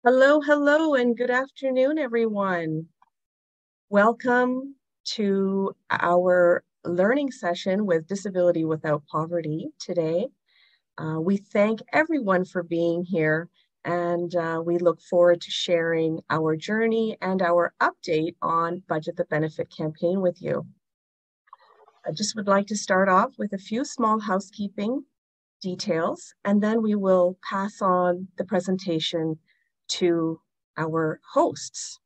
Hello, hello, and good afternoon, everyone. Welcome to our learning session with Disability Without Poverty today. We thank everyone for being here, and we look forward to sharing our journey and our update on Budget the Benefit campaign with you. I just would like to start off with a few small housekeeping details, and then we will pass on the presentation to our hosts.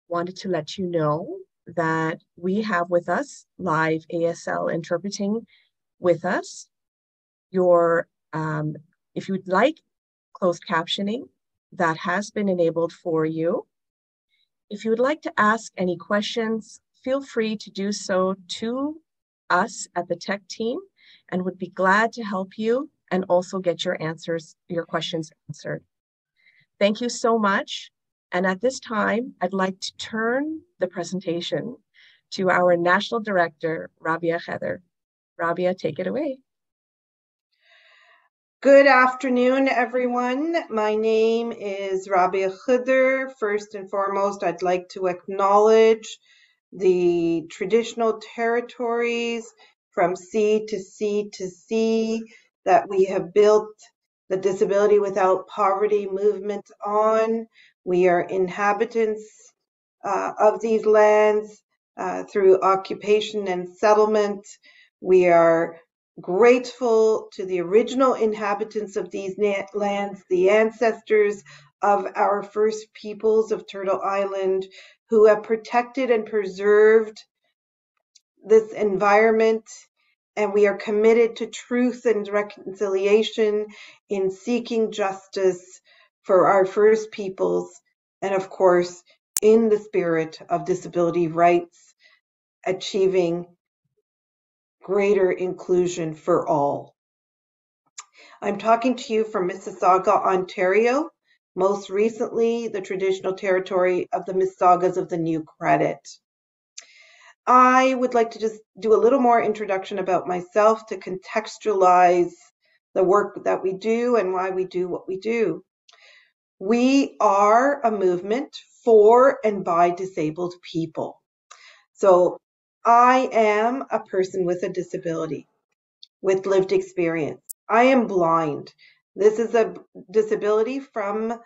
Wanted to let you know that we have with us live ASL interpreting with us. Your, if you'd like closed captioning, that has been enabled for you. If you would like to ask any questions, feel free to do so to us at the tech team and would be glad to help you and also get your questions answered. Thank you so much. And at this time, I'd like to turn the presentation to our National Director, Rabia Khedr. Rabia, take it away. Good afternoon, everyone. My name is Rabia Khedr. First and foremost, I'd like to acknowledge the traditional territories from sea to sea to sea that we have built the Disability Without Poverty movement on. We are inhabitants of these lands through occupation and settlement. We are grateful to the original inhabitants of these lands, the ancestors of our first peoples of Turtle Island, who have protected and preserved this environment. And we are committed to truth and reconciliation in seeking justice for our first peoples, and of course, in the spirit of disability rights, achieving greater inclusion for all. I'm talking to you from Mississauga, Ontario, most recently the traditional territory of the Mississaugas of the New Credit. I would like to just do a little more introduction about myself to contextualize the work that we do and why we do what we do. We are a movement for and by disabled people. So I am a person with a disability, with lived experience. I am blind. This is a disability from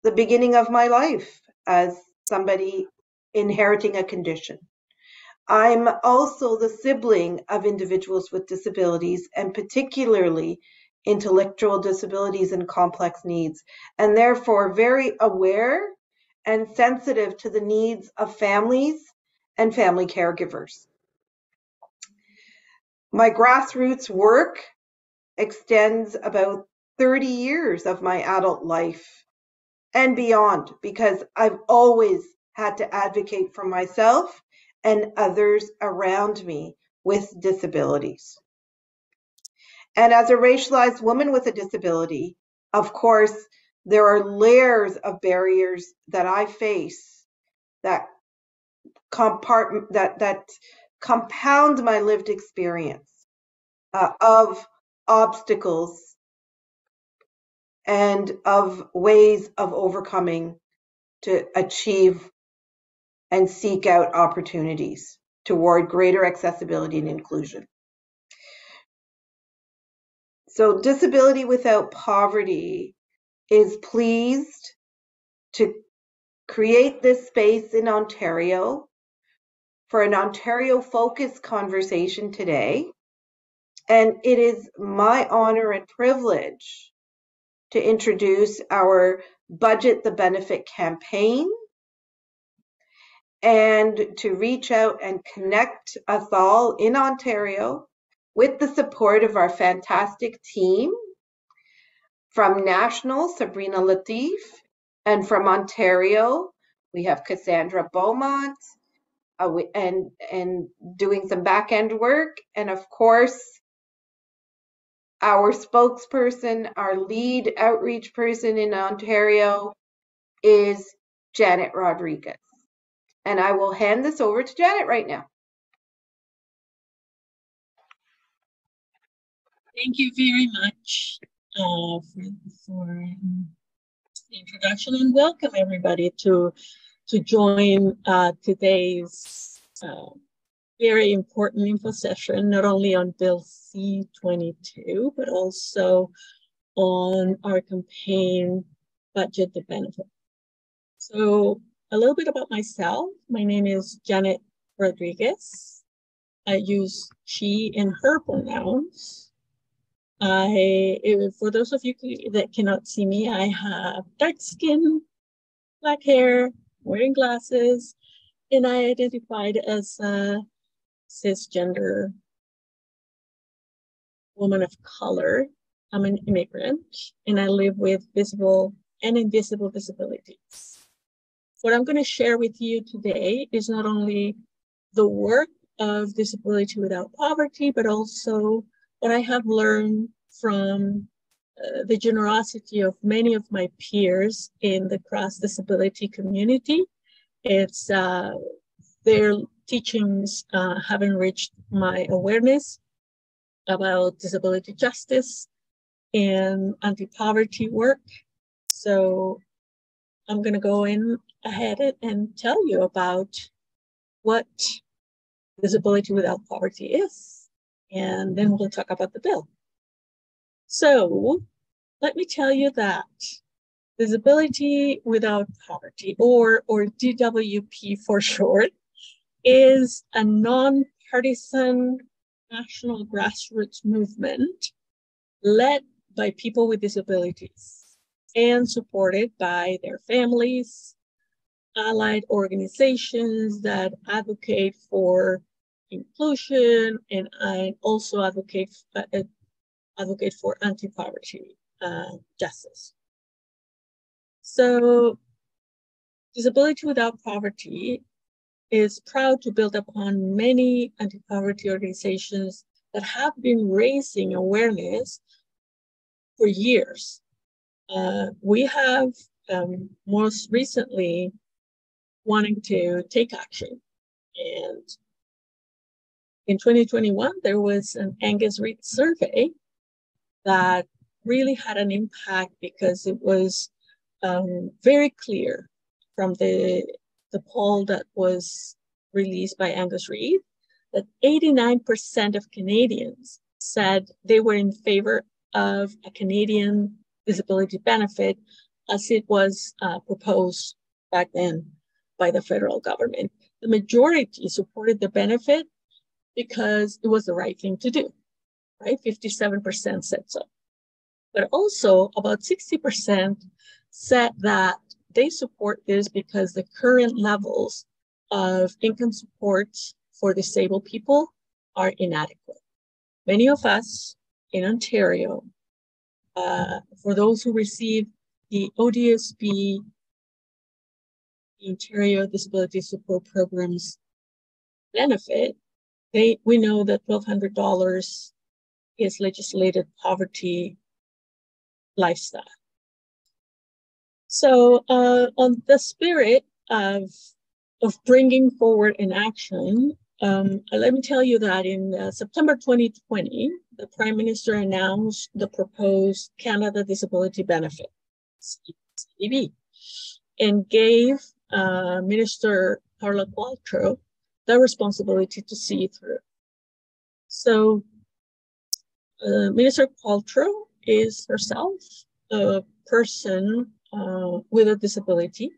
the beginning of my life as somebody inheriting a condition. I'm also the sibling of individuals with disabilities, and particularly intellectual disabilities and complex needs, and therefore very aware and sensitive to the needs of families and family caregivers. My grassroots work extends about 30 years of my adult life and beyond, because I've always had to advocate for myself and others around me with disabilities. And as a racialized woman with a disability, of course, there are layers of barriers that I face that compound my lived experience of obstacles and of ways of overcoming to achieve and seek out opportunities toward greater accessibility and inclusion. So Disability Without Poverty is pleased to create this space in Ontario for an Ontario-focused conversation today. And it is my honor and privilege to introduce our Budget the Benefit campaign and to reach out and connect us all in Ontario with the support of our fantastic team. From National, Sabrina Latif, and from Ontario, we have Cassandra Beaumont, and doing some back-end work, and of course, our spokesperson, our lead outreach person in Ontario is Janet Rodriguez. And I will hand this over to Janet right now. Thank you very much for Introduction and welcome everybody to join today's very important info session, not only on Bill C-22, but also on our campaign budget to benefit. So a little bit about myself. My name is Janet Rodriguez. I use she and her pronouns. For those of you that cannot see me, I have dark skin, black hair, wearing glasses, and I identified as a cisgender woman of color. I'm an immigrant, and I live with visible and invisible disabilities. What I'm going to share with you today is not only the work of Disability Without Poverty, but also what I have learned from the generosity of many of my peers in the cross-disability community. It's their teachings have enriched my awareness about disability justice and anti-poverty work. So I'm going to go in ahead and tell you about what Disability Without Poverty is, and then we'll talk about the bill. So let me tell you that Disability Without Poverty, or DWP for short, is a non-partisan national grassroots movement led by people with disabilities and supported by their families, allied organizations that advocate for inclusion, and I also advocate for anti-poverty justice. So Disability Without Poverty is proud to build upon many anti-poverty organizations that have been raising awareness for years. We have most recently wanting to take action. And in 2021, there was an Angus Reid survey that really had an impact because it was very clear from the poll that was released by Angus Reid that 89% of Canadians said they were in favor of a Canadian disability benefit as it was proposed back then by the federal government. The majority supported the benefit because it was the right thing to do, right? 57% said so. But also about 60% said that they support this because the current levels of income support for disabled people are inadequate. Many of us in Ontario, for those who receive the ODSP, the Ontario Disability Support Programs benefit, we know that $1,200 is legislated poverty lifestyle. So on the spirit of bringing forward an action, let me tell you that in September 2020, the Prime Minister announced the proposed Canada Disability Benefit, CDB, and gave Minister Carla Qualtrough the responsibility to see it through. So Minister Qualtrough is herself a person with a disability,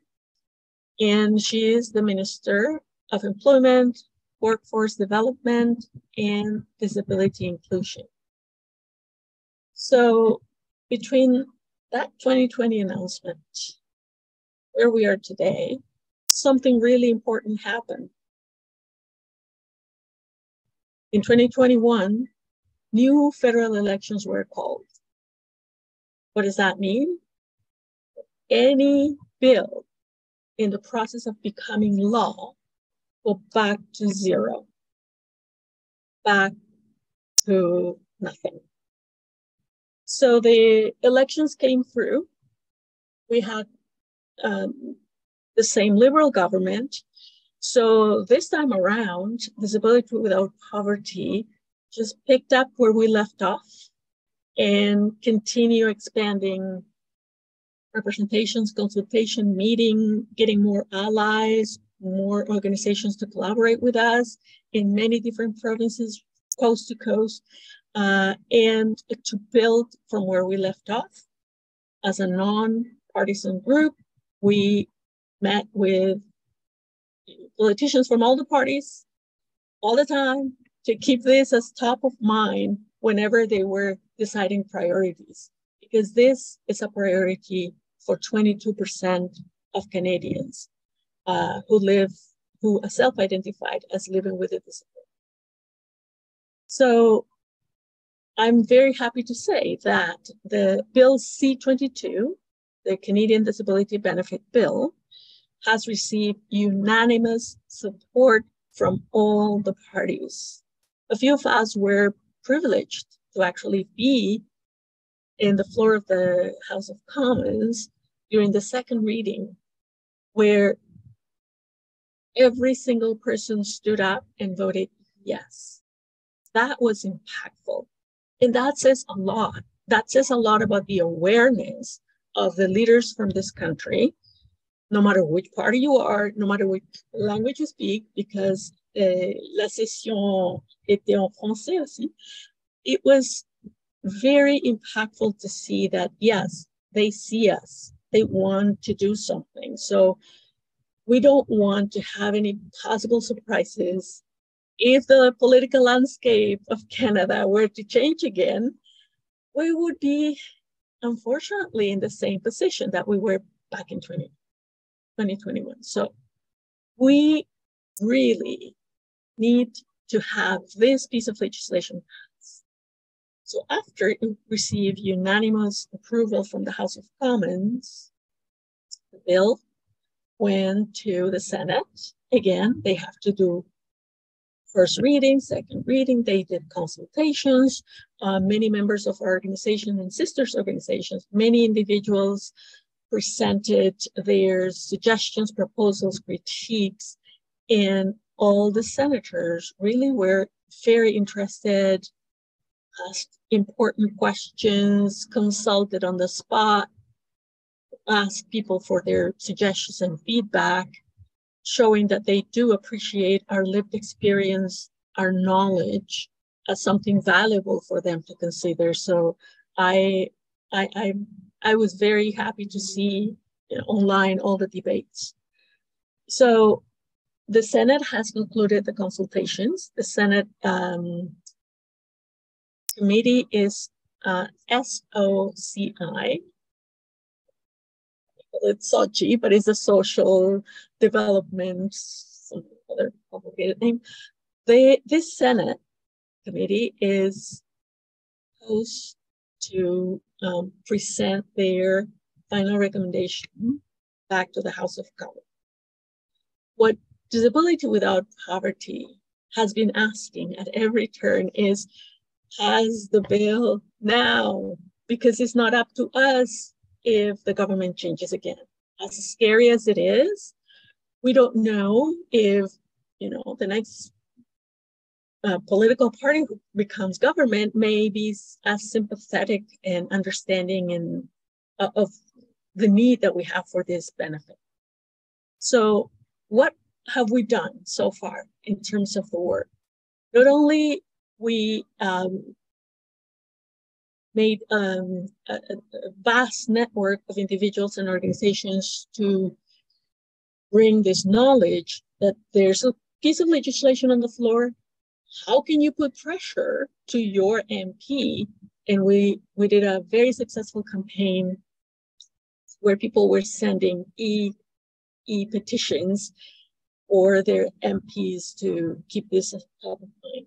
and she is the Minister of Employment, Workforce Development, and Disability Inclusion. So between that 2020 announcement, where we are today, something really important happened. In 2021, new federal elections were called. What does that mean? Any bill in the process of becoming law go back to zero, back to nothing. So the elections came through. We had the same Liberal government. So this time around, Disability Without Poverty just picked up where we left off and continue expanding representations, consultation, meeting, getting more allies, more organizations to collaborate with us in many different provinces, coast to coast, and to build from where we left off. As a non-partisan group, we met with politicians from all the parties all the time to keep this as top of mind whenever they were deciding priorities, because this is a priority for 22% of Canadians who are self-identified as living with a disability. So I'm very happy to say that the Bill C-22, the Canadian Disability Benefit Bill, has received unanimous support from all the parties. A few of us were privileged to actually be in the floor of the House of Commons during the second reading, where every single person stood up and voted yes. That was impactful. And that says a lot. That says a lot about the awareness of the leaders from this country, no matter which party you are, no matter which language you speak, because la session était en français aussi. It was very impactful to see that, yes, they see us. They want to do something. So we don't want to have any possible surprises. If the political landscape of Canada were to change again, we would be, unfortunately, in the same position that we were back in 2021. So we really need to have this piece of legislation passed. So after it received unanimous approval from the House of Commons, the bill went to the Senate. Again, they have to do first reading, second reading. They did consultations. Many members of our organization and sisters organizations, many individuals presented their suggestions, proposals, critiques, and all the senators really were very interested, asked important questions, consulted on the spot, asked people for their suggestions and feedback, showing that they do appreciate our lived experience, our knowledge as something valuable for them to consider. So I was very happy to see online all the debates. So the Senate has concluded the consultations. The Senate committee is SOCI. It's SOCI, but it's a social development, some other complicated name. This Senate committee is supposed to present their final recommendation back to the House of Commons. What Disability Without Poverty has been asking at every turn is, pass the bill now, because it's not up to us if the government changes again. As scary as it is, we don't know if the next political party who becomes government may be as sympathetic and understanding and of the need that we have for this benefit. So what have we done so far in terms of the work? Not only we made a vast network of individuals and organizations to bring this knowledge that there's a piece of legislation on the floor. How can you put pressure to your MP? And we did a very successful campaign where people were sending e-petitions for their MPs to keep this top of mind.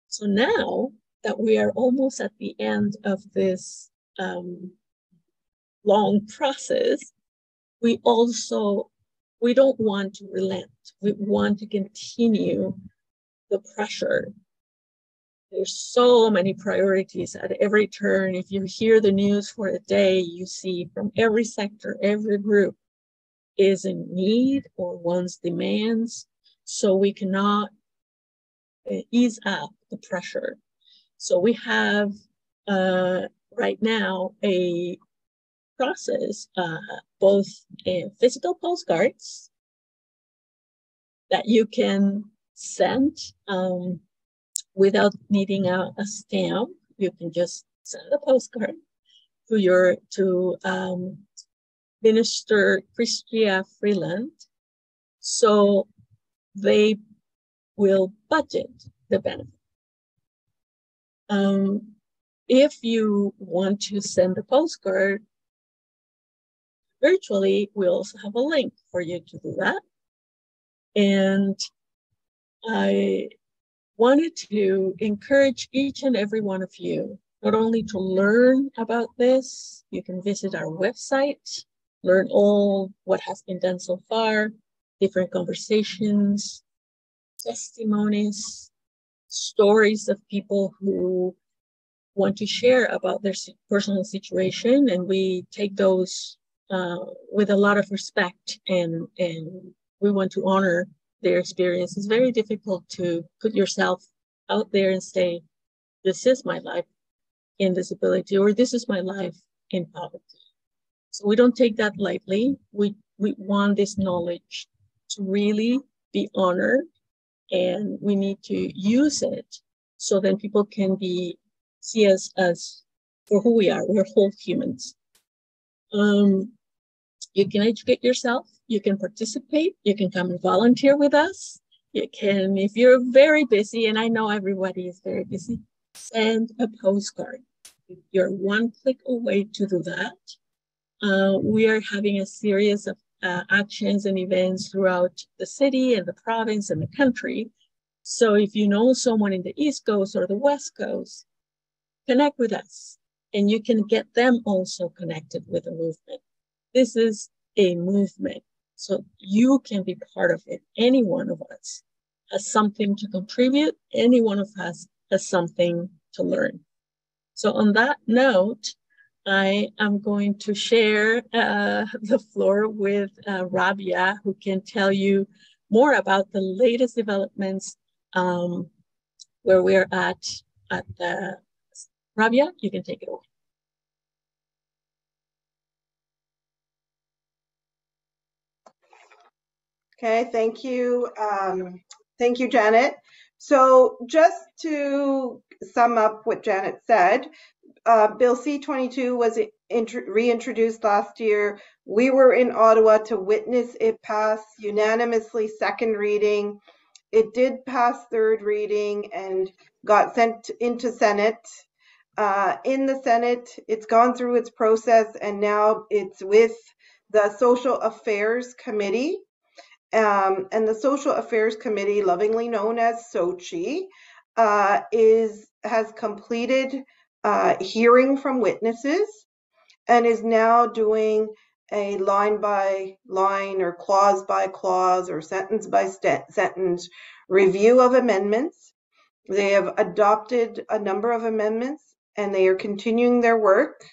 So now that we are almost at the end of this long process, we don't want to relent. We want to continue the pressure. There's so many priorities at every turn. If you hear the news for a day, you see from every sector, every group is in need or wants demands. So we cannot ease up the pressure. So we have right now a process both physical postcards that you can send without needing a stamp. You can just send a postcard to Minister Christia Freeland, so they will budget the benefit. If you want to send a postcard virtually, we also have a link for you to do that. And I wanted to encourage each and every one of you not only to learn about this, you can visit our website, learn all what has been done so far, different conversations, testimonies, stories of people who want to share about their personal situation, and we take those with a lot of respect, and we want to honor their experience. It's very difficult to put yourself out there and say, this is my life in disability, or this is my life in poverty. So we don't take that lightly. We want this knowledge to really be honored, and we need to use it so then people can see us as for who we are. We're whole humans. You can educate yourself. You can participate. You can come and volunteer with us. You can, if you're very busy, and I know everybody is very busy, send a postcard. You're one click away to do that. We are having a series of actions and events throughout the city and the province and the country. So if you know someone in the East Coast or the West Coast, connect with us, and you can get them also connected with the movement. This is a movement, so you can be part of it. Any one of us has something to contribute. Any one of us has something to learn. So on that note, I am going to share the floor with Rabia, who can tell you more about the latest developments where we're at the Rabia, you can take it away. Okay, thank you. Thank you, Janet. So just to sum up what Janet said, Bill C-22 was reintroduced last year. We were in Ottawa to witness it pass unanimously second reading. It did pass third reading and got sent into Senate. In the Senate, it's gone through its process, and now it's with the Social Affairs Committee. And the Social Affairs Committee, lovingly known as SOCHI, has completed hearing from witnesses and is now doing a line by line or clause by clause or sentence by sentence review of amendments. They have adopted a number of amendments, and they are continuing their work.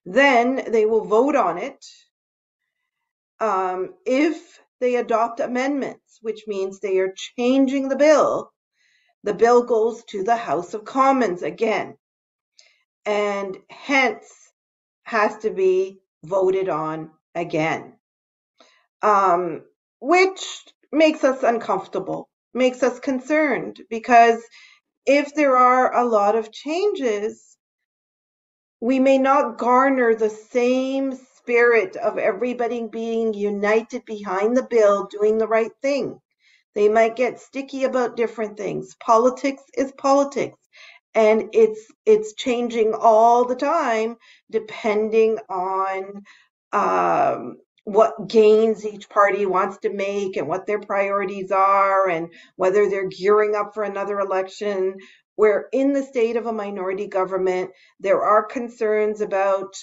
Then they will vote on it. If they adopt amendments, which means they are changing the bill goes to the House of Commons again, and hence has to be voted on again, which makes us uncomfortable, makes us concerned, because if there are a lot of changes, we may not garner the same spirit of everybody being united behind the bill, doing the right thing. They might get sticky about different things. Politics is politics, and it's changing all the time depending on what gains each party wants to make and what their priorities are and whether they're gearing up for another election. Where in the state of a minority government, there are concerns about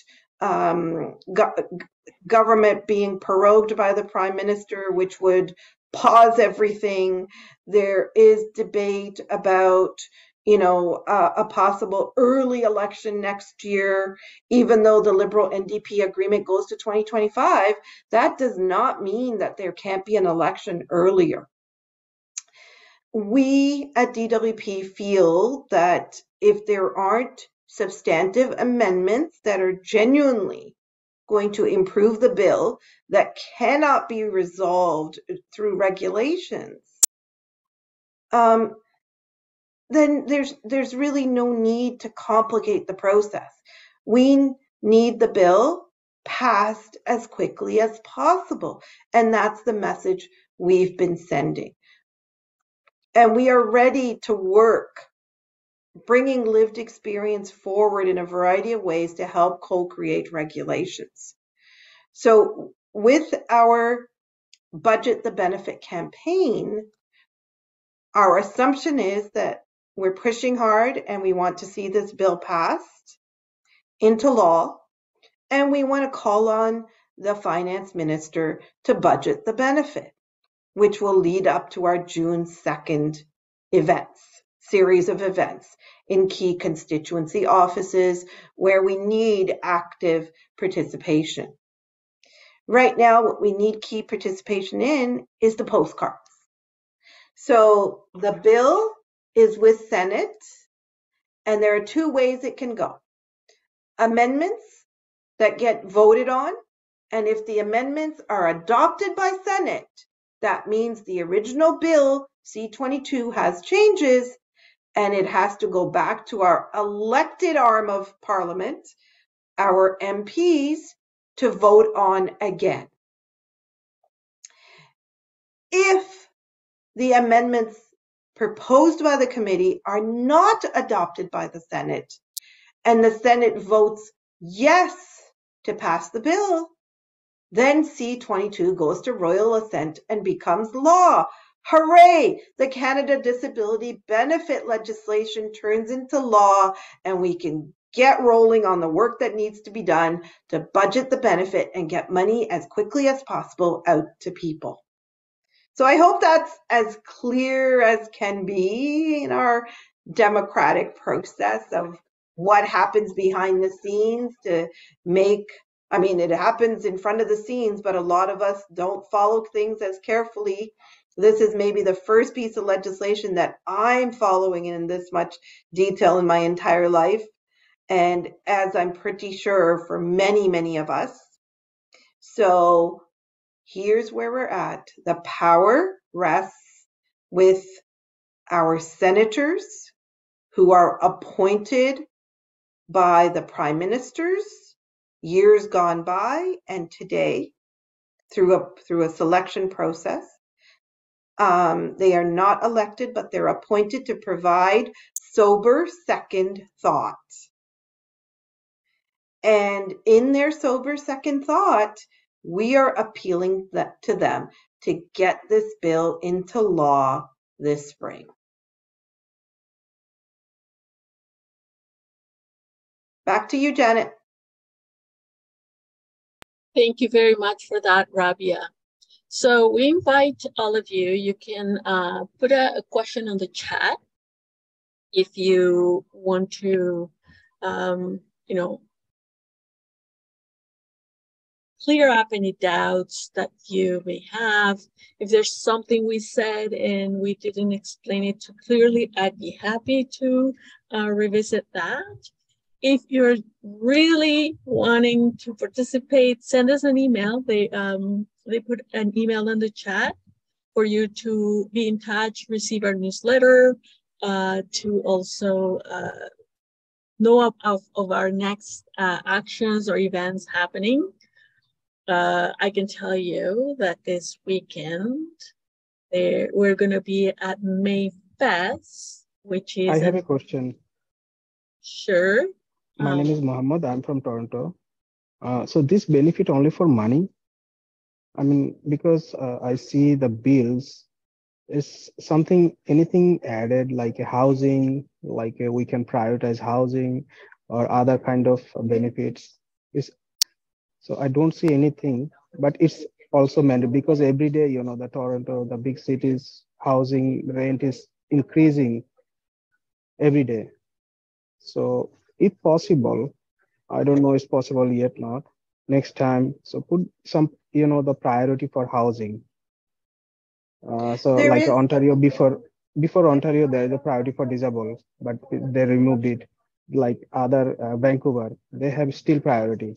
government being prorogued by the Prime Minister, which would pause everything. There is debate about a possible early election next year. Even though the Liberal NDP agreement goes to 2025, that does not mean that there can't be an election earlier. We at DWP feel that if there aren't substantive amendments that are genuinely going to improve the bill that cannot be resolved through regulations, then there's really no need to complicate the process. We need the bill passed as quickly as possible, and that's the message we've been sending. And we are ready to work, bringing lived experience forward in a variety of ways to help co-create regulations. So with our Budget the Benefit campaign, our assumption is that we're pushing hard and we want to see this bill passed into law, and we want to call on the finance minister to budget the benefit, which will lead up to our June 2nd series of events in key constituency offices where we need active participation. Right now, what we need key participation in is the postcards. So the bill is with Senate, and there are two ways it can go. Amendments that get voted on, and if the amendments are adopted by Senate, that means the original bill, C-22, has changes, and it has to go back to our elected arm of Parliament, our MPs, to vote on again. If the amendments proposed by the committee are not adopted by the Senate, and the Senate votes yes to pass the bill, then C-22 goes to royal assent and becomes law. Hooray! The Canada Disability Benefit legislation turns into law, and we can get rolling on the work that needs to be done to budget the benefit and get money as quickly as possible out to people. So I hope that's as clear as can be in our democratic process of what happens behind the scenes to make, I mean, it happens in front of the scenes, but a lot of us don't follow things as carefully. This is maybe the first piece of legislation that I'm following in this much detail in my entire life. And as I'm pretty sure for many, many of us. So here's where we're at. The power rests with our senators who are appointed by the prime ministers years gone by and today through a selection process. They are not elected, but they're appointed to provide sober second thought. And in their sober second thought, we are appealing to them to get this bill into law this spring. Back to you, Janet. Thank you very much for that, Rabia. So we invite all of you, you can put a question on the chat if you want to, clear up any doubts that you may have. If there's something we said and we didn't explain it too clearly, I'd be happy to revisit that. If you're really wanting to participate, send us an email. They put an email in the chat for you to be in touch, receive our newsletter, to also know of our next actions or events happening. I can tell you that this weekend we're going to be at May Fest, which is... I have a question. Sure. My name is Mohammed. I'm from Toronto. So this benefit only for money? I mean, because I see the bills is anything added like a housing, like we can prioritize housing or other kind of benefits. So I don't see anything, but it's also meant because every day, the Toronto, the big cities, housing rent is increasing every day. So if possible, I don't know it's possible yet not, next time, so put some, the priority for housing. So there like Ontario, before Ontario, there is a priority for disabled, but they removed it. like other Vancouver, they have still priority.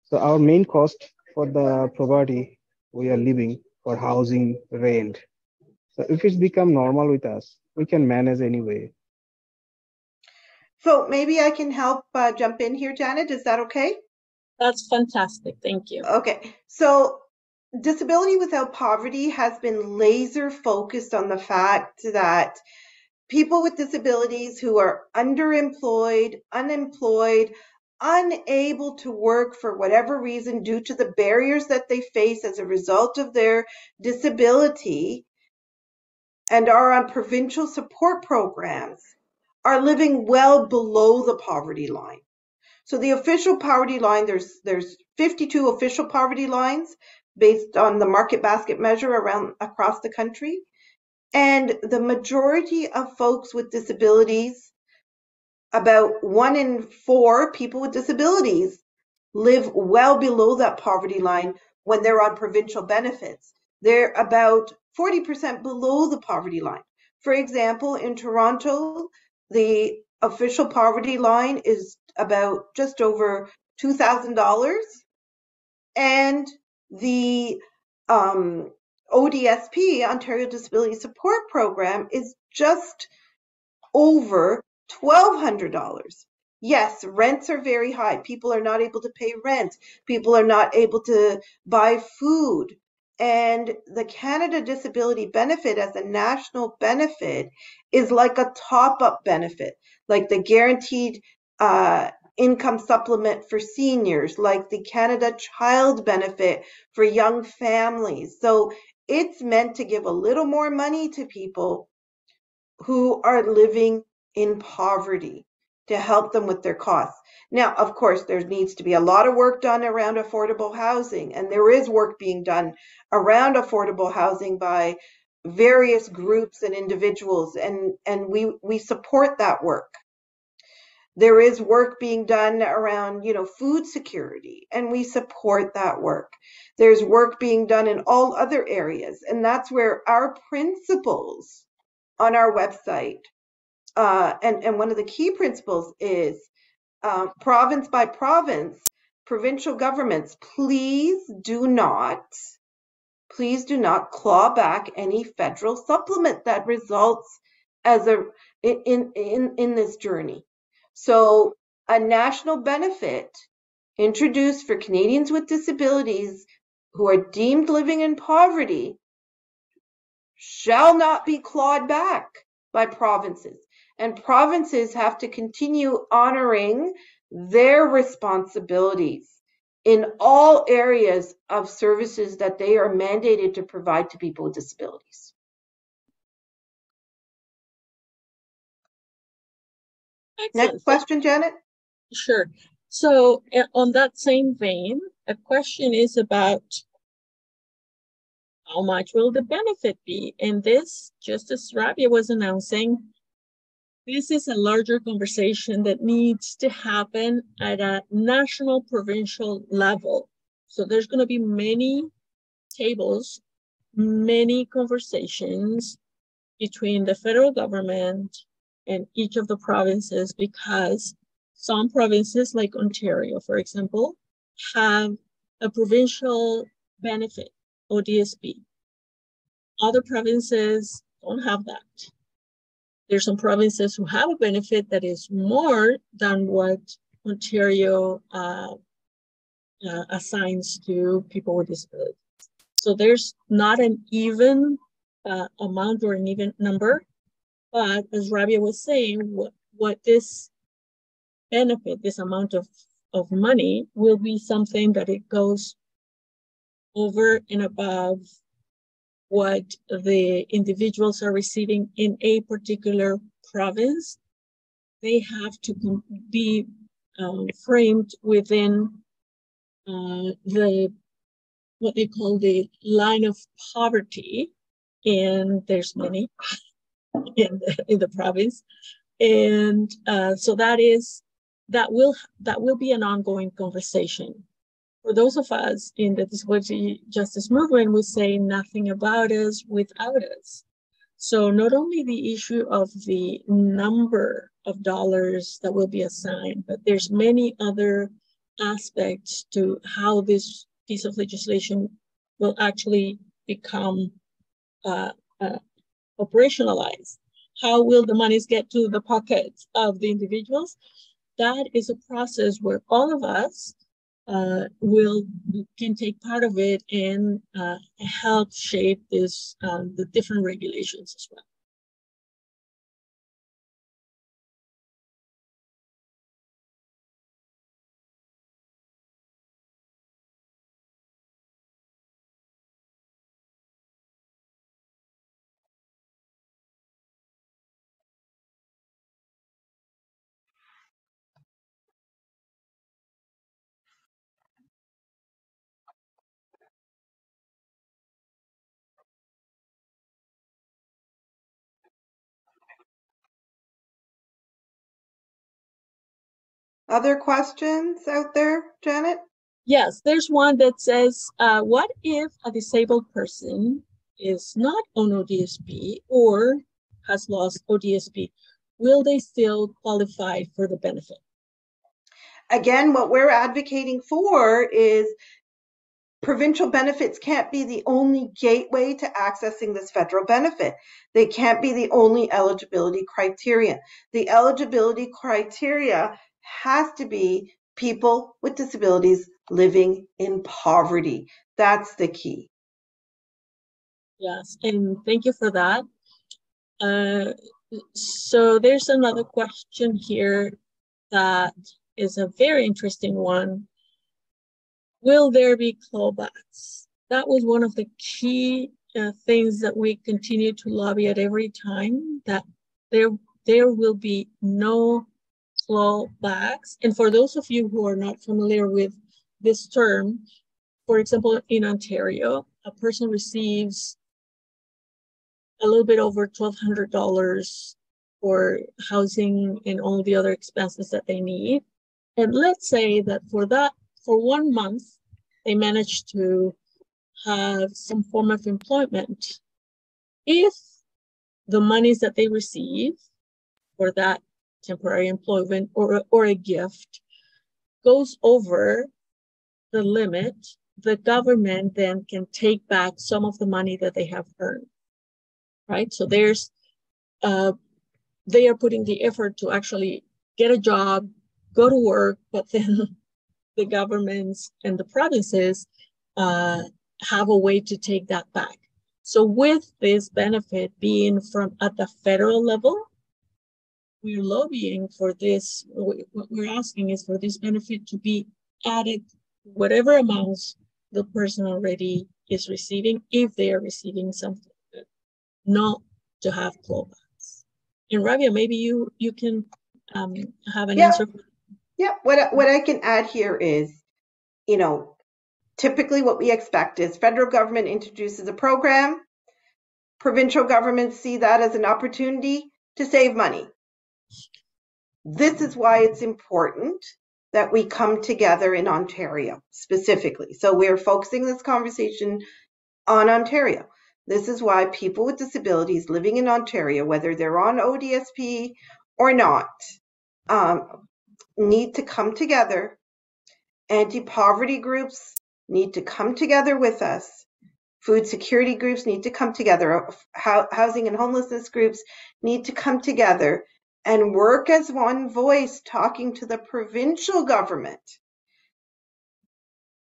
So our main cost for the property we are living for housing, rent. So if it's become normal with us, we can manage anyway. So maybe I can help jump in here, Janet. Is that okay? That's fantastic. Thank you. Okay. So Disability Without Poverty has been laser focused on the fact that people with disabilities who are underemployed, unemployed, unable to work for whatever reason due to the barriers that they face as a result of their disability and are on provincial support programs are living well below the poverty line. So the official poverty line, there's 52 official poverty lines based on the market basket measure across the country. And the majority of folks with disabilities, about 1 in 4 people with disabilities, live well below that poverty line when they're on provincial benefits. They're about 40% below the poverty line. For example, in Toronto, the official poverty line is about just over $2,000, and the ODSP, Ontario Disability Support Program, is just over $1,200. Yes, rents are very high. People are not able to pay rent. People are not able to buy food. And the Canada Disability Benefit as a national benefit is like a top-up benefit, like the guaranteed income supplement for seniors, like the Canada Child Benefit for young families. So it's meant to give a little more money to people who are living in poverty to help them with their costs. Now, of course, there needs to be a lot of work done around affordable housing, and there is work being done around affordable housing by various groups and individuals, and we support that work. There is work being done around, food security, and we support that work. There's work being done in all other areas, and that's where our principles on our website, and one of the key principles is province by province, provincial governments, please do not claw back any federal supplement that results as in this journey. So a national benefit introduced for Canadians with disabilities who are deemed living in poverty shall not be clawed back by provinces. And provinces have to continue honoring their responsibilities in all areas of services that they are mandated to provide to people with disabilities. Excellent. Next question, Janet. Sure. So on that same vein, a question is about how much will the benefit be? And this, just as Rabia was announcing, this is a larger conversation that needs to happen at a national, provincial level. So there's going to be many tables, many conversations between the federal government and each of the provinces, because some provinces, like Ontario, for example, have a provincial benefit, ODSP. Other provinces don't have that. There's some provinces who have a benefit that is more than what Ontario assigns to people with disabilities. So there's not an even amount or an even number, but as Rabia was saying, what this benefit, this amount of money, will be something that it goes over and above what the individuals are receiving in a particular province. They have to be framed within what they call the line of poverty, and there's many in the province, and so that will be an ongoing conversation. For those of us in the disability justice movement, we say nothing about us without us. So not only the issue of the number of dollars that will be assigned, but there's many other aspects to how this piece of legislation will actually become operationalized. How will the monies get to the pockets of the individuals? That is a process where all of us can take part of it and help shape this the different regulations as well. Other questions out there, Janet? Yes, there's one that says, what if a disabled person is not on ODSP or has lost ODSP? Will they still qualify for the benefit? Again, what we're advocating for is provincial benefits can't be the only gateway to accessing this federal benefit. They can't be the only eligibility criteria. The eligibility criteria has to be people with disabilities living in poverty. That's the key. Yes, and thank you for that. So there's another question here that is a very interesting one. Will there be clawbacks? That was one of the key things that we continue to lobby at every time, that there will be no clawbacks. And for those of you who are not familiar with this term, for example, in Ontario, a person receives a little bit over $1,200 for housing and all the other expenses that they need. And let's say that for 1 month, they manage to have some form of employment. If the monies that they receive for that temporary employment or a gift goes over the limit, the government then can take back some of the money that they have earned, right? So they are putting the effort to actually get a job, go to work, but then the governments and the provinces have a way to take that back. So with this benefit being from at the federal level, we're lobbying for this. What we're asking is for this benefit to be added, whatever amounts the person already is receiving, if they are receiving something, not to have clawbacks. And Rabia, maybe you can have an answer. Yeah, what I can add here is, typically what we expect is federal government introduces a program, provincial governments see that as an opportunity to save money. This is why it's important that we come together in Ontario specifically. So we're focusing this conversation on Ontario. This is why people with disabilities living in Ontario, whether they're on ODSP or not, need to come together. Anti-poverty groups need to come together with us. Food security groups need to come together. Housing and homelessness groups need to come together and work as one voice, talking to the provincial government,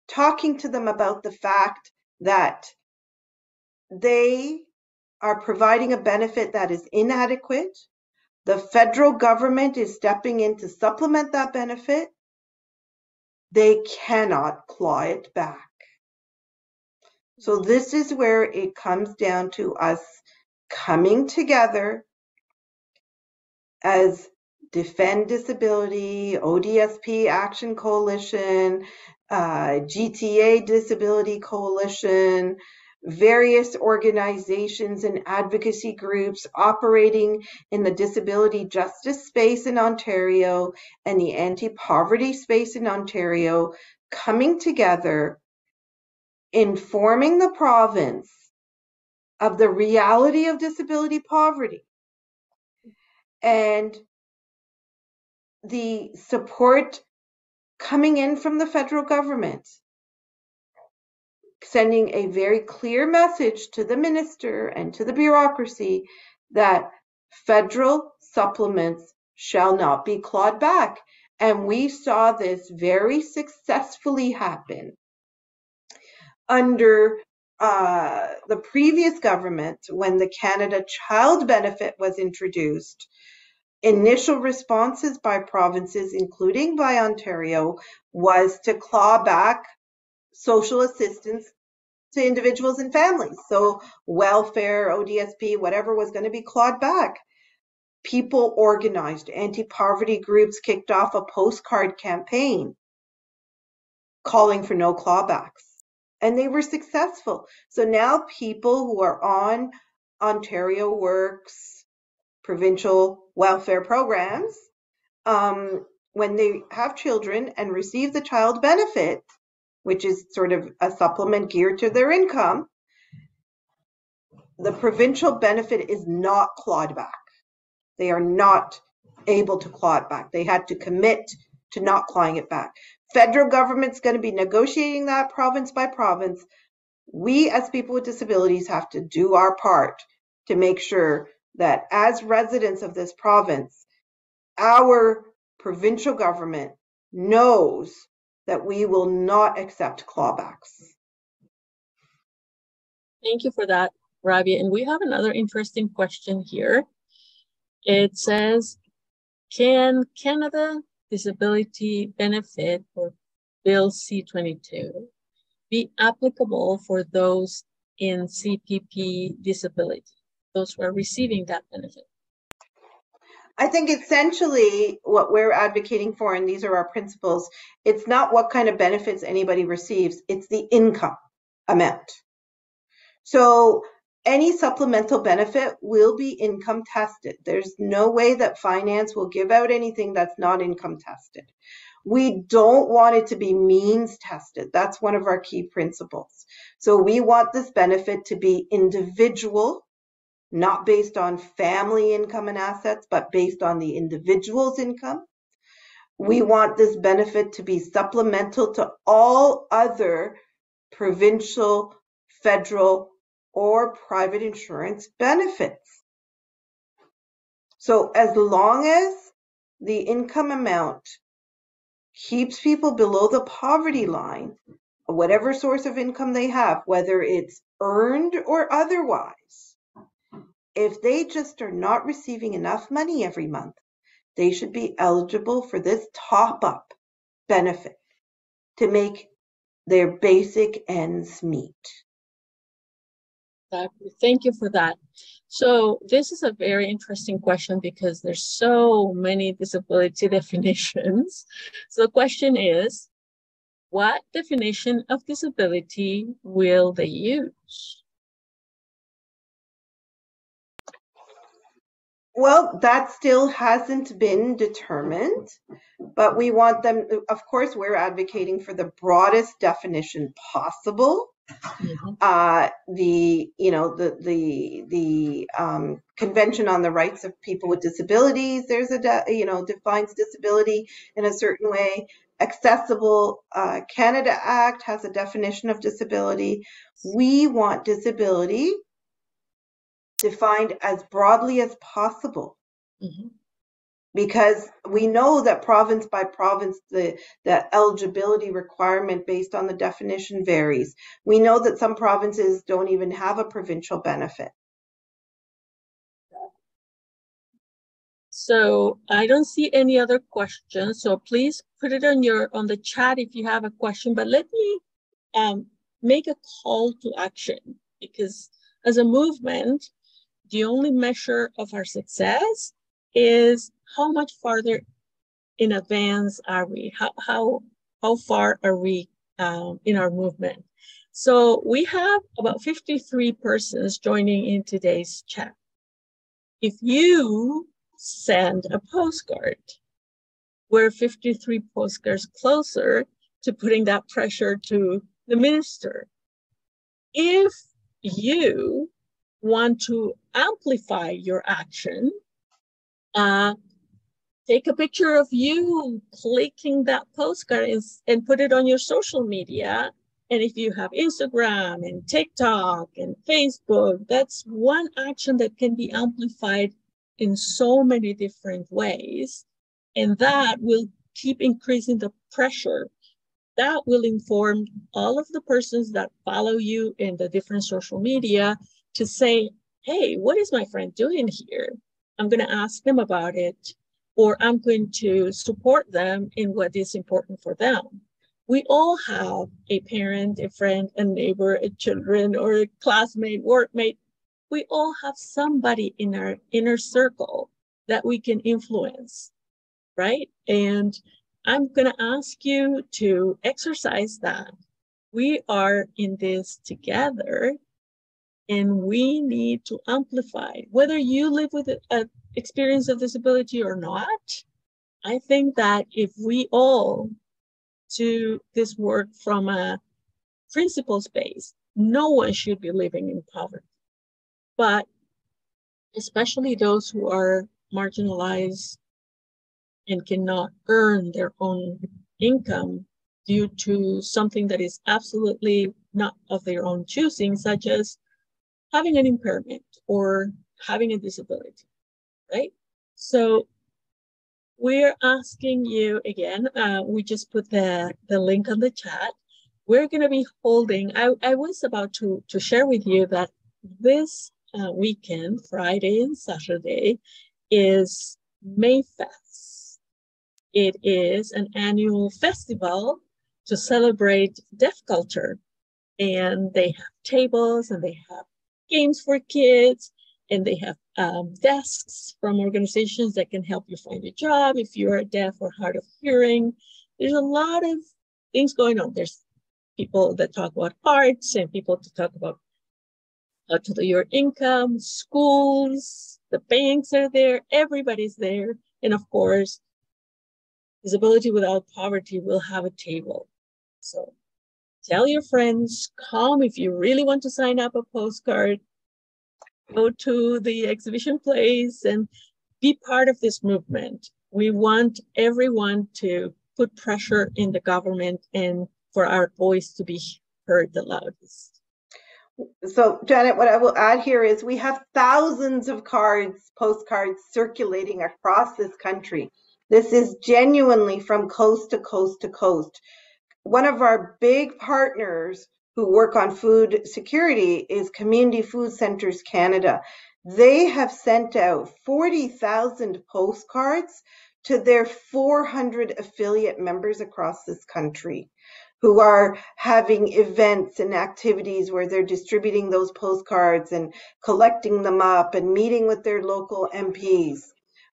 talking to them about the fact that they are providing a benefit that is inadequate. The federal government is stepping in to supplement that benefit. They cannot claw it back. So this is where it comes down to us coming together as Defend Disability, ODSP Action Coalition, GTA Disability Coalition, various organizations and advocacy groups operating in the disability justice space in Ontario and the anti-poverty space in Ontario, coming together, informing the province of the reality of disability poverty, and the support coming in from the federal government, sending a very clear message to the minister and to the bureaucracy that federal supplements shall not be clawed back. And we saw this very successfully happen under the previous government when the Canada Child Benefit was introduced. Initial responses by provinces, including by Ontario, was to claw back social assistance to individuals and families. So welfare, ODSP, whatever was going to be clawed back. People organized, anti-poverty groups kicked off a postcard campaign calling for no clawbacks. And they were successful. So now people who are on Ontario Works, provincial welfare programs, when they have children and receive the child benefit, which is sort of a supplement geared to their income, the provincial benefit is not clawed back. They are not able to claw it back. They had to commit to not clawing it back. Federal government's going to be negotiating that province by province. We as people with disabilities have to do our part to make sure that as residents of this province, our provincial government knows that we will not accept clawbacks. Thank you for that, Rabia. And we have another interesting question here. It says, can Canada Disability Benefit, or Bill C-22, be applicable for those in CPP disability, those who are receiving that benefit? I think essentially what we're advocating for, and these are our principles, it's not what kind of benefits anybody receives, it's the income amount. So any supplemental benefit will be income tested. There's no way that finance will give out anything that's not income tested. We don't want it to be means tested. That's one of our key principles. So we want this benefit to be individual, not based on family income and assets, but based on the individual's income. We want this benefit to be supplemental to all other provincial, federal, or private insurance benefits. So as long as the income amount keeps people below the poverty line, whatever source of income they have, whether it's earned or otherwise, if they just are not receiving enough money every month, they should be eligible for this top-up benefit to make their basic ends meet. Thank you for that. So this is a very interesting question because there's so many disability definitions. So the question is, what definition of disability will they use? Well, that still hasn't been determined, but we want them, of course, we're advocating for the broadest definition possible. The Convention on the Rights of People with Disabilities, there's a defines disability in a certain way. Accessible Canada Act has a definition of disability. We want disability defined as broadly as possible. Because we know that province by province, the eligibility requirement based on the definition varies. We know that some provinces don't even have a provincial benefit. So I don't see any other questions. So please put it on the chat if you have a question. But let me make a call to action, because as a movement, the only measure of our success is how much farther in advance are we? How far are we in our movement? So we have about 53 persons joining in today's chat. If you send a postcard, we're 53 postcards closer to putting that pressure to the minister. If you want to amplify your action, take a picture of you clicking that postcard and put it on your social media. And if you have Instagram and TikTok and Facebook, that's one action that can be amplified in so many different ways. And that will keep increasing the pressure. That will inform all of the persons that follow you in the different social media to say, hey, what is my friend doing here? I'm going to ask them about it, or I'm going to support them in what is important for them. We all have a parent, a friend, a neighbor, a children, or a classmate, workmate. We all have somebody in our inner circle that we can influence, right? And I'm going to ask you to exercise that. We are in this together, and we need to amplify. Whether you live with an experience of disability or not, I think that if we all do this work from a principles base, no one should be living in poverty. But especially those who are marginalized and cannot earn their own income due to something that is absolutely not of their own choosing, such as having an impairment or having a disability, right? So we're asking you again, we just put the link on the chat. We're going to be holding, I was about to share with you that this weekend, Friday and Saturday, is Mayfest. It is an annual festival to celebrate deaf culture. And they have tables and they have games for kids, and they have desks from organizations that can help you find a job if you're deaf or hard of hearing. There's a lot of things going on. There's people that talk about arts and people to talk about how to do your income, schools, the banks are there, everybody's there. And of course, Disability Without Poverty will have a table. So tell your friends, come if you really want to sign up a postcard, go to the exhibition place and be part of this movement. We want everyone to put pressure in the government and for our voice to be heard the loudest. So, Janet, what I will add here is we have thousands of postcards circulating across this country. This is genuinely from coast to coast to coast. One of our big partners who work on food security is Community Food Centers Canada. They have sent out 40,000 postcards to their 400 affiliate members across this country, who are having events and activities where they're distributing those postcards and collecting them up and meeting with their local MPs.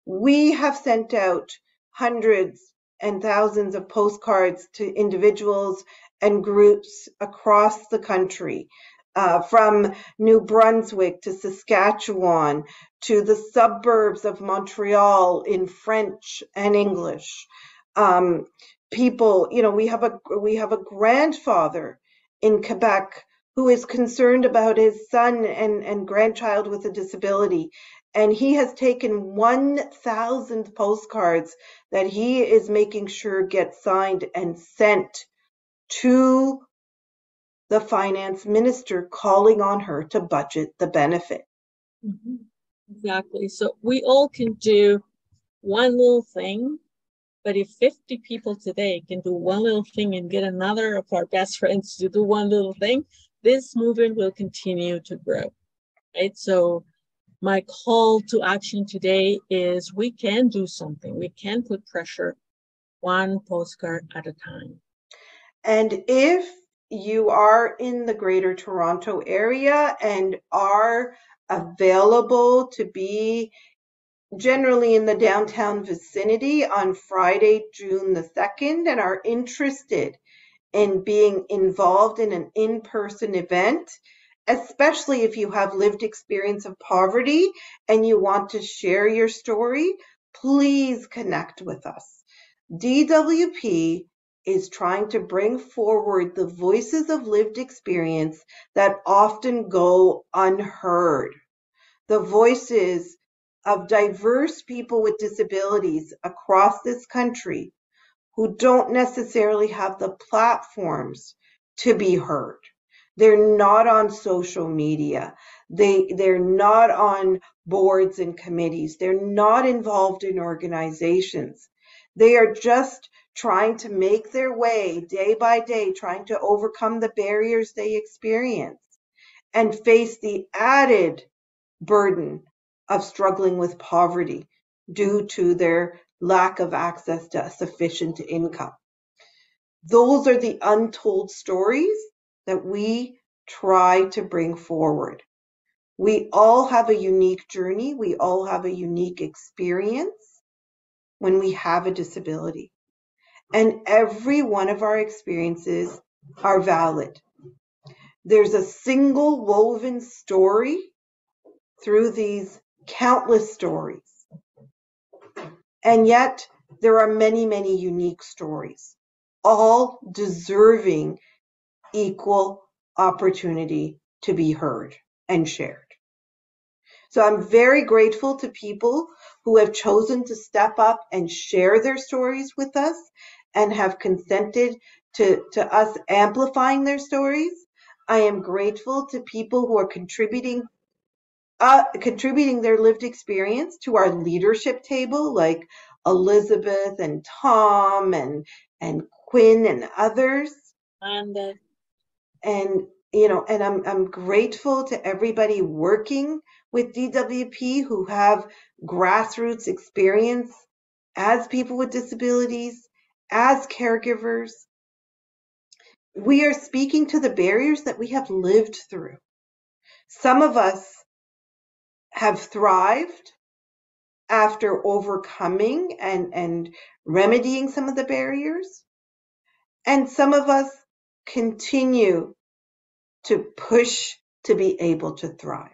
We have sent out hundreds and thousands of postcards to individuals and groups across the country, from New Brunswick to Saskatchewan to the suburbs of Montreal in French and English. People, we have a grandfather in Quebec who is concerned about his son and grandchild with a disability, and he has taken 1,000 postcards that he is making sure get signed and sent to the finance minister, calling on her to budget the benefit. Mm-hmm. Exactly. So we all can do one little thing. But if 50 people today can do one little thing and get another of our best friends to do one little thing, this movement will continue to grow, right? So my call to action today is we can do something. We can put pressure one postcard at a time. And if you are in the Greater Toronto area and are available to be generally in the downtown vicinity on Friday, June the 2nd, and are interested in being involved in an in-person event, especially if you have lived experience of poverty and you want to share your story, please connect with us. DWP is trying to bring forward the voices of lived experience that often go unheard. The voices of diverse people with disabilities across this country who don't necessarily have the platforms to be heard. They're not on social media. They're not on boards and committees. They're not involved in organizations. They are just trying to make their way day by day, trying to overcome the barriers they experience and face the added burden of struggling with poverty due to their lack of access to sufficient income. Those are the untold stories that we try to bring forward. We all have a unique journey. We all have a unique experience when we have a disability. And every one of our experiences are valid. There's a single woven story through these countless stories. And yet there are many, many unique stories, all deserving equal opportunity to be heard and shared. So I'm very grateful to people who have chosen to step up and share their stories with us and have consented to us amplifying their stories. I am grateful to people who are contributing their lived experience to our leadership table, like Elizabeth and Tom and Quinn and others. And I'm grateful to everybody working with DWP who have grassroots experience as people with disabilities, as caregivers. We are speaking to the barriers that we have lived through. Some of us have thrived after overcoming and remedying some of the barriers, and some of us continue to push to be able to thrive.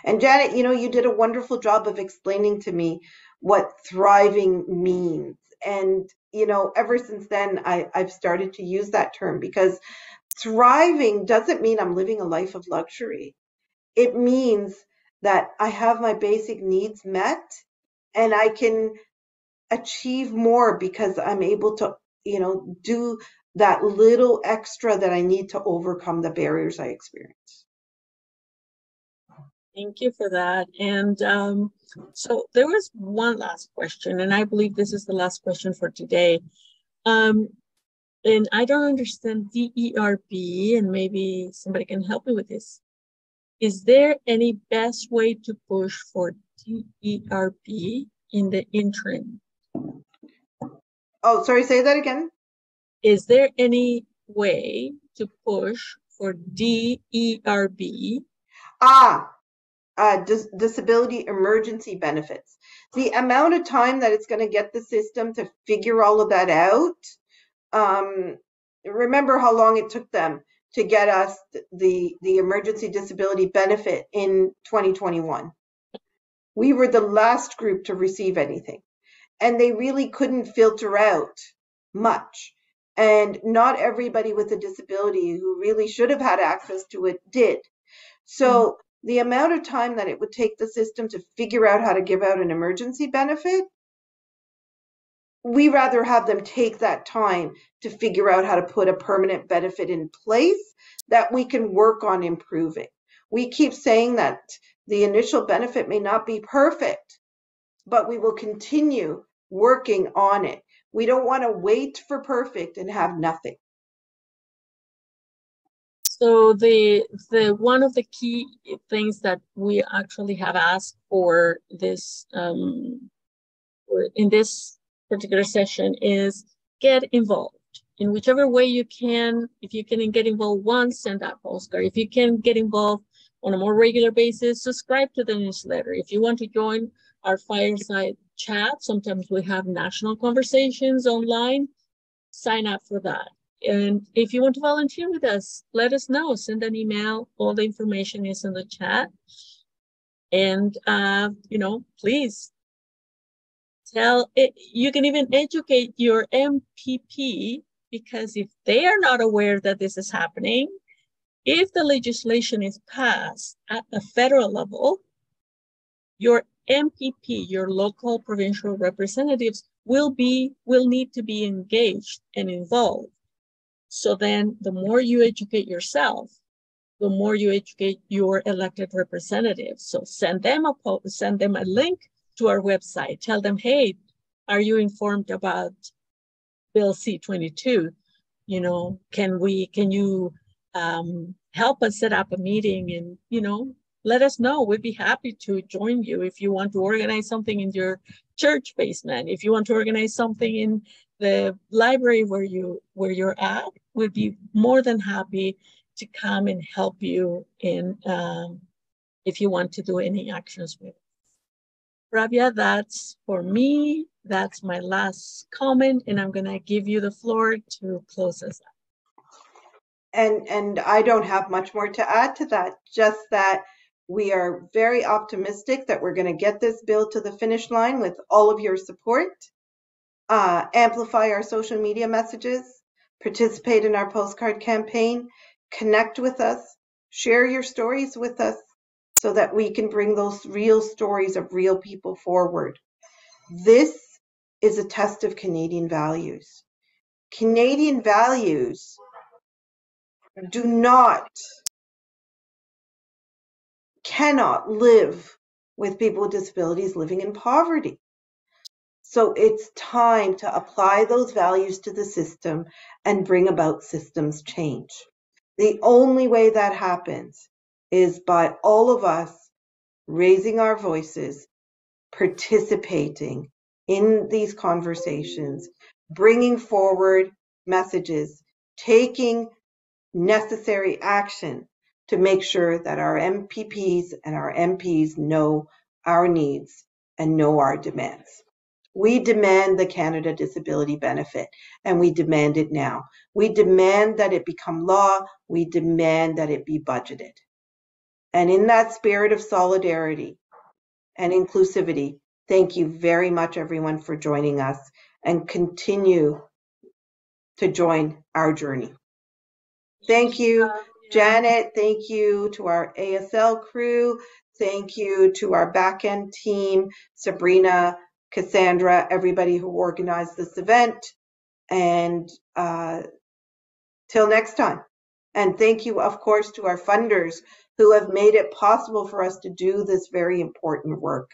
And Janet, you did a wonderful job of explaining to me what thriving means. And, ever since then, I've started to use that term, because thriving doesn't mean I'm living a life of luxury. It means that I have my basic needs met and I can achieve more because I'm able to, do that little extra that I need to overcome the barriers I experience. Thank you for that. And so there was one last question, and I believe this is the last question for today. And I don't understand DERB, and maybe somebody can help me with this. Is there any best way to push for DERB in the interim? Oh, sorry, say that again. Is there any way to push for DERB? Disability emergency benefits. The amount of time that it's going to get the system to figure all of that out. Remember how long it took them to get us the emergency disability benefit in 2021. We were the last group to receive anything, and they really couldn't filter out much. And not everybody with a disability who really should have had access to it did. So the amount of time that it would take the system to figure out how to give out an emergency benefit, we rather have them take that time to figure out how to put a permanent benefit in place that we can work on improving. We keep saying that the initial benefit may not be perfect, but we will continue working on it. We don't want to wait for perfect and have nothing. So the one of the key things that we actually have asked for this in this particular session is get involved in whichever way you can. If you can get involved once, send that postcard. If you can get involved on a more regular basis, subscribe to the newsletter. If you want to join our fireside chat, sometimes we have national conversations online, sign up for that. And if you want to volunteer with us, let us know. Send an email. All the information is in the chat. And, please tell it. You can even educate your MPP, because if they are not aware that this is happening, if the legislation is passed at the federal level, your MPP, your local provincial representatives, will need to be engaged and involved. So then the more you educate yourself, the more you educate your elected representatives. So send them a link to our website. Tell them, hey, are you informed about Bill C-22? You know, can you help us set up a meeting and, you know, let us know. We'd be happy to join you if you want to organize something in your church basement. If you want to organize something in the library where you're at, we'd be more than happy to come and help you in if you want to do any actions with it. Rabia, that's for me. That's my last comment, and I'm going to give you the floor to close us up. And I don't have much more to add to that, just that we are very optimistic that we're going to get this bill to the finish line with all of your support. Amplify our social media messages, participate in our postcard campaign, connect with us, share your stories with us so that we can bring those real stories of real people forward. This is a test of Canadian values. Canadian values cannot live with people with disabilities living in poverty. So it's time to apply those values to the system and bring about systems change. The only way that happens is by all of us raising our voices, participating in these conversations, bringing forward messages, taking necessary action to make sure that our MPPs and our MPs know our needs and know our demands. We demand the Canada Disability Benefit, and we demand it now. We demand that it become law. We demand that it be budgeted. And in that spirit of solidarity and inclusivity, thank you very much, everyone, for joining us, and continue to join our journey. Thank you, Janet. Thank you to our ASL crew. Thank you to our back-end team, Sabrina, Cassandra, everybody who organized this event. And till next time. And thank you, of course, to our funders who have made it possible for us to do this very important work.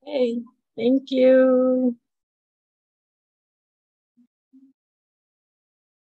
Hey, thank you.